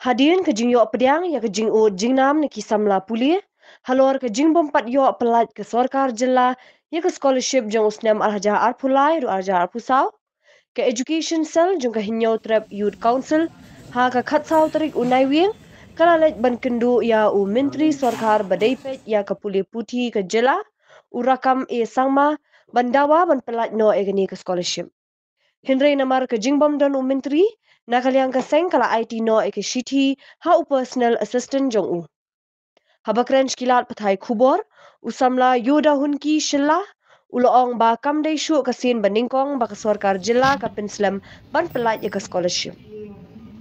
Hadirin ke jing yok pediang ya ke jing o jing nam ni kisamla puli halor ke jing bompat yok pelat ke sorkar jela ya ke scholarship jong usnam alhaja arpulai ru alhaja arpusau ke education cell jong ke hinyau trap youth council ha ke khatsau tarik unai wing kala lej ban kendu ya u menteri sorkar badai ya ke puli puti ke jela u rakam e sangma bandawa ban pelat no egani ke scholarship Henry namar ke jingbom dan menteri nakaliang ke seng kala IT no eke shithi ha u personal assistant jong u. Habakren shkilat pathai khubor usamla yoda hunki shilla uloong ba kamdai shu kasin baningkong ba ke sorkar jilla ka penslam ban pelat ya ke scholarship.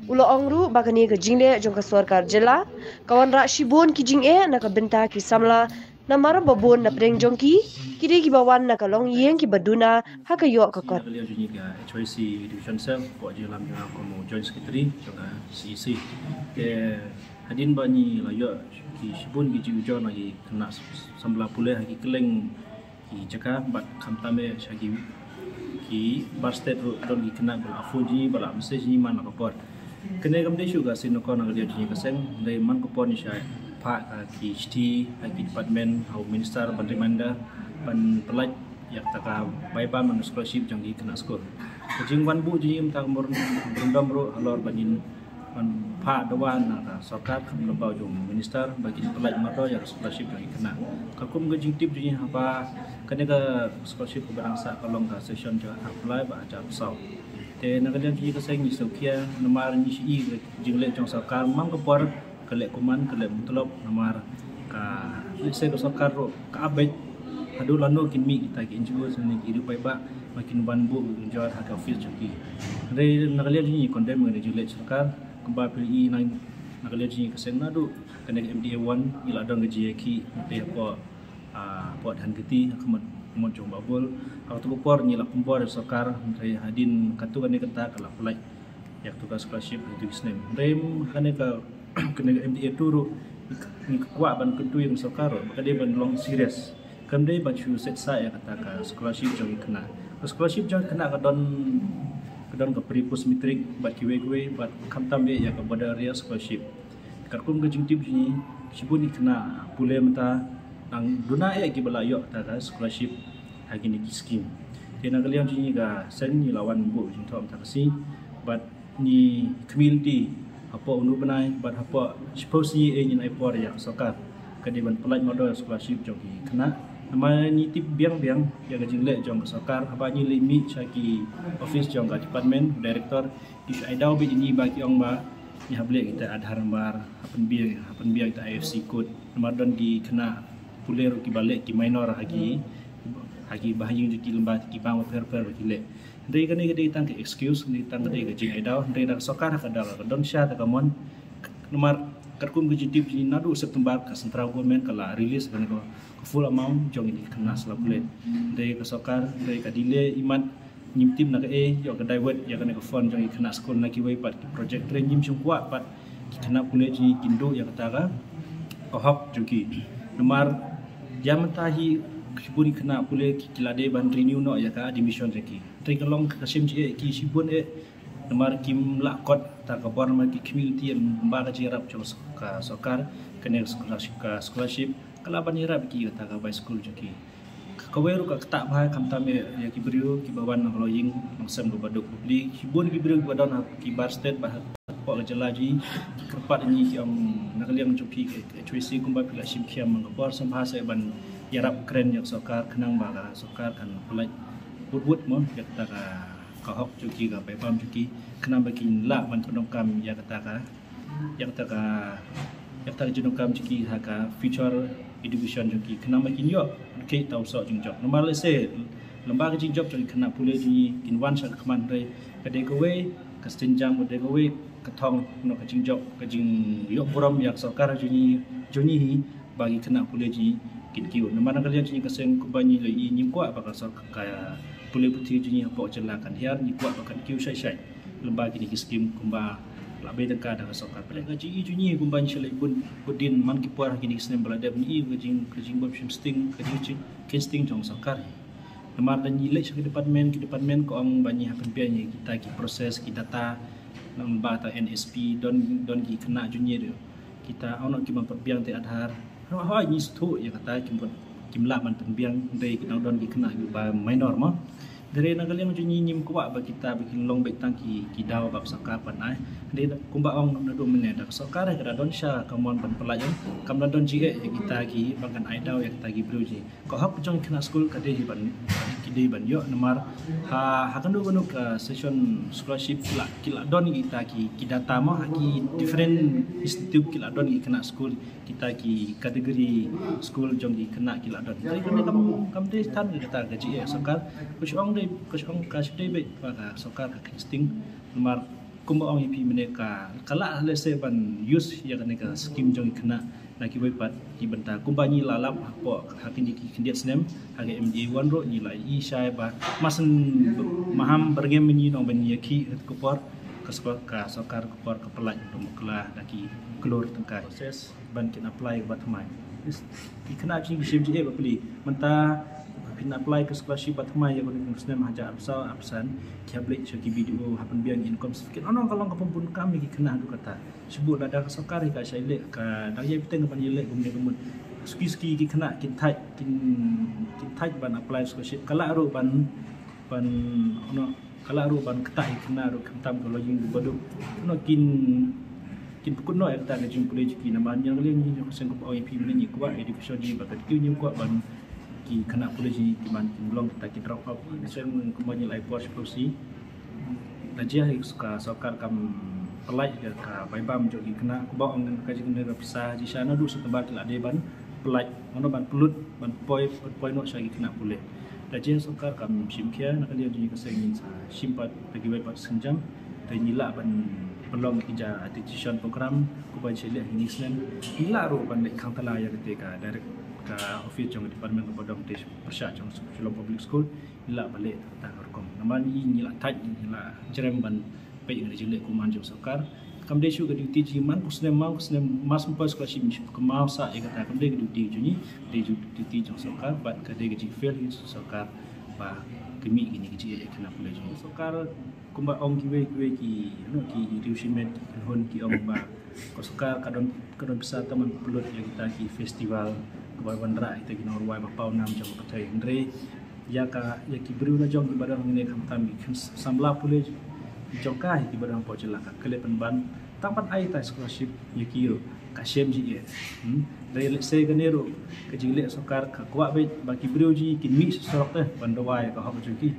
Uloong ru bakani ke jingle jong ke sorkar jilla kawan rak shibun ki jing e na ke benta ki samla namar babon na preng jong ki kiri ki bawan na kalong yeng ki baduna ha ke yok ke kot. Kalian junyi ke HYC Division Cell, buat je lam yang aku join secretary, juga CEC. Ke hadin bani layak ki sibun ki jujon lagi kena sambla pulih lagi keleng ki jaka bat kamtame syagi ki bar state ro don ki kena bal afuji bal message ni man kapor. Kene kam desu ga sin ko na kalian junyi kaseng dai man kapor ni syai pak ki sti ki department au minister ban reminder ban pelaj yang taka baipa man scholarship jang di kena skor. Kejing wan bu jim tak berundam ro alor banin man pa dawan na sarkar kam lebau jong minister bagi pelaj mato yang scholarship jang kena. Kakum kejing tip jing apa kene ka scholarship ko bangsa kalong ka session jang apply ba aja sau. Te na kalian ji ka seng ni sokia namar ni si jing le jong sarkar mang ko por kale kuman kale mutlop namar ka se ko sarkar ro ka abet Aduh lano kimi kita ki NGO sebenarnya hidup baik ba makin banbu menjual harga office joki. Dari nakalian ni kondem mengenai jelek serkar kembali pilih nang nakalian ni kesen nadu kena MDA 1 ila dong gaji ki nanti apa apa dan geti kemat jong babul atau tu por ni lah pembor serkar dari hadin katu kena kata kalau pulai yang tugas scholarship itu Islam. Rem kena MDA turu ni kuat ban ketu yang serkar maka dia ban long serius. Kemudian baca set saya kata scholarship jauh kena. Scholarship jauh kena kedon ke peripus metrik bat kiwe bat kamtam ya ke border area scholarship. Karkum ke jingtip ni sibun ni kena pule mata nang duna ki balayok kata scholarship hagi ni skim. Tena kalian ni ga sen ni lawan bu jingtom tak si bat ni community apa unu benai bat apa suppose ni ni nai por ya sokar. Kadiban pelaj modal scholarship jauh kena. Nama ni tip biang-biang yang jinglet jong sokar apa ni limit syaki office jong ka department director isu aidau bi ini bagi ong ba ni hable kita adhar bar hapen biang kita AFC code nomor don di kena puler ki balik ki minor hagi bahayu di lembat ki bang per ki le dei kan ni tang ke excuse ni tang dei ke jing aidau dei dak sokar ka dal don sya ta kamon nomor karkum gejitip ni nadu September ka central government kala release kan ko full amount jong ini kena selaplet dari kesokar dari kadile imat nyimtim nak yo ke divert ya kan ko fund jong kena school nak kiwai pat project train nyim sung kuat pat kena pule ji kindo ya kata ko hok joki nomor jam tahi kibuni kena pule kilade ban renew no ya ka admission jeki tri kalong kasim ji ki sibun nomor kim lakot ta ka bor ma ki community mba ka jirap jong ka sokar kena scholarship kalau banira bagi kata ka by school joki kaweru ka tak bahai kamtame ya ki brio ki bawan nang loying mangsam go baduk publik hibun ki brio badon ki bar state bah po jelaji kerpat ni ki nakaliang joki ke choisi kumba pila sim kiam mangapor sambhasa ban yarap keren yak sokar kenang baga sokar kan pelaj put mo kata ka hok joki ka by pam joki kenang bagi la ban penokam ya kata ka junukam joki haka future education joki kena makin yo ke tau so jingjok normal se lembaga jingjok joki kena pule ji kinwan sa kman re kade kowe ka stinjang de kowe ka thong no ka jingjok ka jing yo puram yak sarkar joni bagi kena pule ji kin kiu normal kalian ji ka seng ku bani le i nyim kwa bakal sa ka pule puti ji po jelakan hiar ni kwa bakal kiu sai lembaga ni skim kumba labai dekat dengan sokar pelak gaji ijunyi gumban shelai budin man kipuar kini senen balada ni gajing bom sting gaji kinsting jong sokar Namar dan nyilek ke departmen ko ang banyak penpian kita ki proses ki data nambah ta NSP don ki kena junior kita ono ki memperbiang te adhar ha ni stu ya kata kimlah man penbiang dari kita don ki kena ba minor ma dari nagaliang junyi nyim kuwa ba kita bikin long baik tangki ki daw bab sakapan ai de kumba ong na do mene da sokar kada don sha kamon ban pelajar kam don ji kita ki bangan ai daw ya kita ki bruji ko hak jong kena school kade ban ki de ban yo namar ha kan do banu ka session scholarship kila don kita ki data ma ki different institute kila don ki kena school kita ki kategori school jong ki kena kila don dari kam de tan kita gaji ya sokar kusong kasih be pada sokar ke insting nomor kumba ong ipi meneka kala lese ban use ya kan ka skim jong kena na ki pat ki benta kumba ni lalap po hakin di kindiat snem hage MDA 1 ro ni lai i shai ba masen maham bergem ni nong ben yaki kupor ka sokar kupor ke pelaj dum kala daki kelur tengkai proses ban kin apply bat mai ki kena chi shim ji ba pli menta pin apply ke scholarship batmai ya kun muslim haja absan kiablik segi video hapen biang income sedikit ono kalau kapumpun kami ki kena adu kata sebut ada kesokar ka shaile ka daya piteng ban yele gumne gumun ski ki kena kin thai ban apply scholarship kala ro ban ono kala ro ban ketai kena ro kentam kalau jing bodu ono kin pukun no eta ke jumpa ki na ban yang leng ni sen ko OIP ni kuat education ji bakat ki ni kuat ban ki kena pula ji ki man belum kita ki drop out saya kembali lai pos prosi najia suka sokar kam pelai ka baibam jo ki kena ku ba ong ka ji kena pisah ji sana du setebal la de ban pelai ono ban pelut ban poi no saya ki kena pula najia sokar kam simkia nak dia ji kesengin simpat bagi web senjam dan nila ban pelong ija education program ku ba ji le ni sen nila ro ban kang tala ya ketika direct ka office jong department of bodong des persat jong Shillong Public School ila balik ta rekom naman ni la taj ni la jerem ban pe ngi jile ku man jong sokar kam de shu ga duty ji man ku snem mas pas scholarship ku mau sa e kata kam de duty juni de duty jong sokar bat ka de ji fail sokar ba kemi gini ji e kena pula jong sokar kumba ong ki no ki reusiment hon ki ong ba ko sokar kadon bisa teman pelut yang kita ki festival Kubai bandra kita gina ruai bapau nam jam patai andre ya ki beriu na jong ibadah ngene kam tami samla pule jong kai ibadah po celaka kele penban tampan ai ta scholarship ya ki ka shem ji dari let's say ganero ke jile sokar ka kwa be baki beriu ji kin mi sorok teh bandawai ka hab ki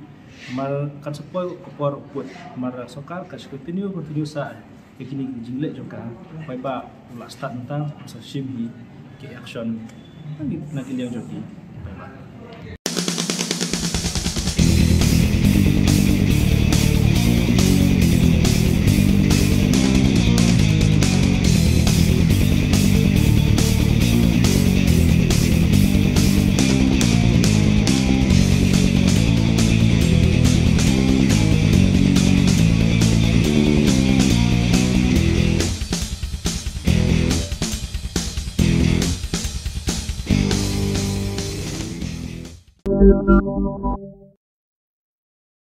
mar kan sepoi kopor put mar sokar ka continue sa kini jile jong ka bai ba la start nta sa shim hi ke action nak liang joki.